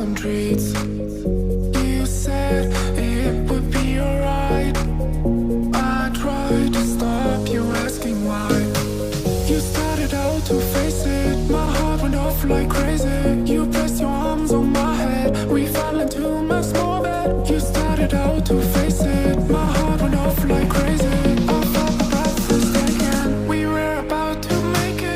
some treats. You said it would be alright. I tried to stop you asking why. You started out to face it. My heart went off like crazy. You pressed your arms on my head. We fell into my small bed. You started out to face it. My heart went off like crazy. I felt my breath was taken. We were about to make it.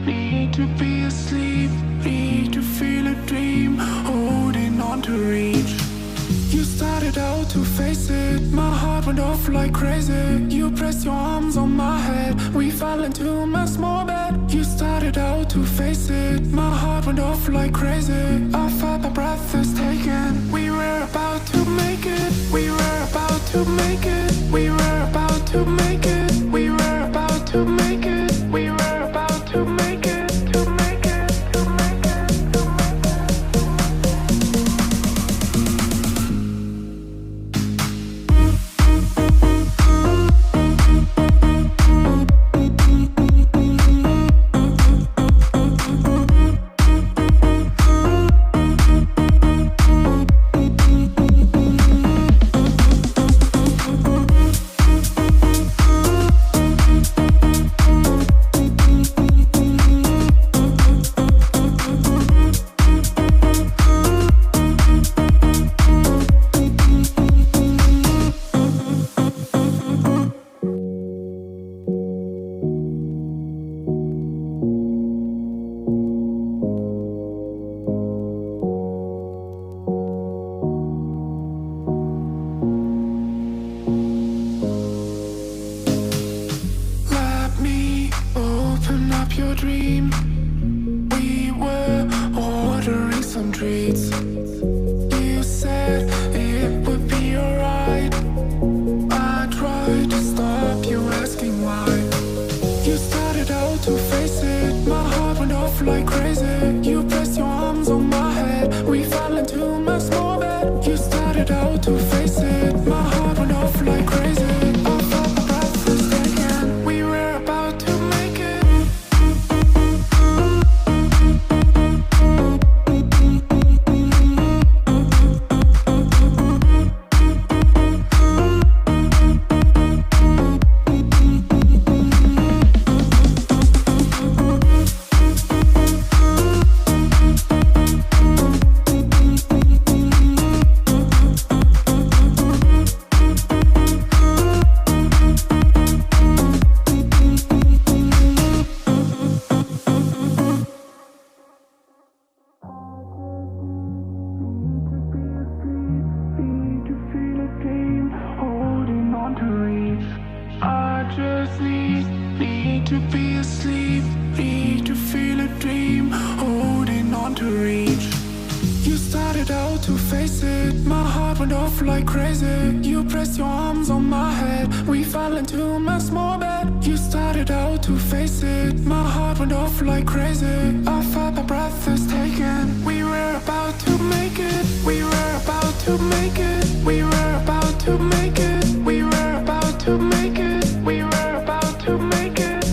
Need to be asleep, need to feel a dream, holding on to reach. You started out to face it. My heart went off like crazy. You pressed your arms on my head. We fell into my small bed. You started out to face it. My heart went off like crazy. I felt my breath was taken. We were about to make it. We were about to make it. We were about to make it. We were about to make it. We were about to make it. Your dream. We were ordering some treats. You said it would be alright. I tried to stop you asking why. You started out to face it. My heart went off like crazy. You pressed your arms on my head. We fell into my small bed. You started out to face it. My heart went off like crazy. I felt my breath was taken. We were about to make it. Need to be asleep, need to feel a dream, holding on to reach. You started out to face it. My heart went off like crazy. You pressed your arms on my head. We fell into my small bed. You started out to face it. My heart went off like crazy. I felt my breath was taken. We were about to make it. We were about to make it. We were about to make it. We were about to make it. We were about to make it.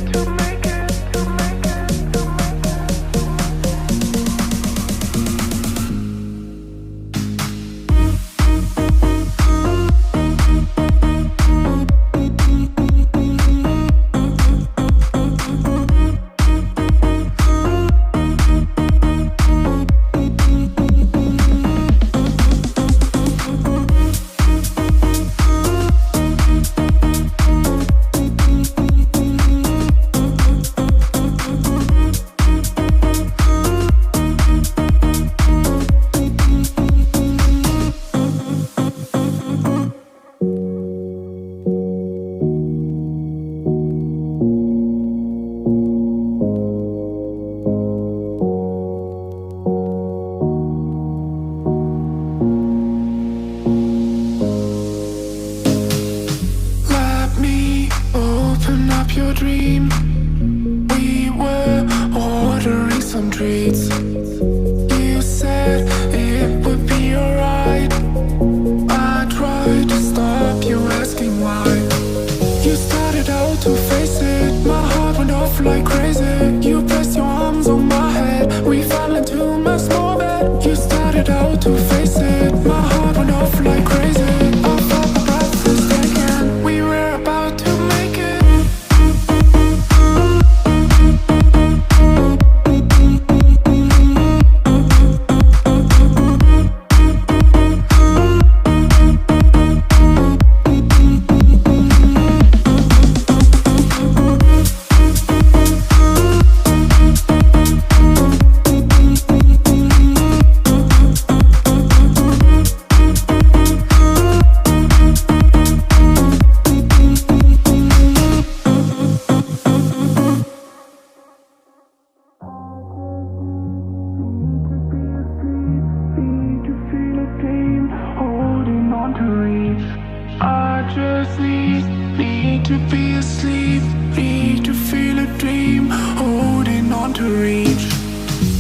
like crazy. You pressed your arms on my head. We fell into my small bed. You started out to face it. My heart went off like crazy. I felt my breath was taken. We were about to make it. Holding on to reach. I just need to be asleep. Need to feel a dream. Holding on to reach.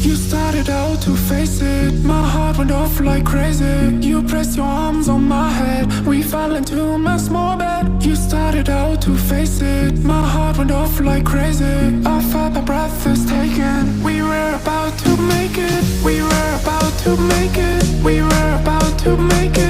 You started out to face it. My heart went off like crazy. You pressed your arms on my head. We fell into my small bed. You started out to face it. My heart went off like crazy. I felt my breath was taken. We were about to make it. We were about to make it. We were about to make it.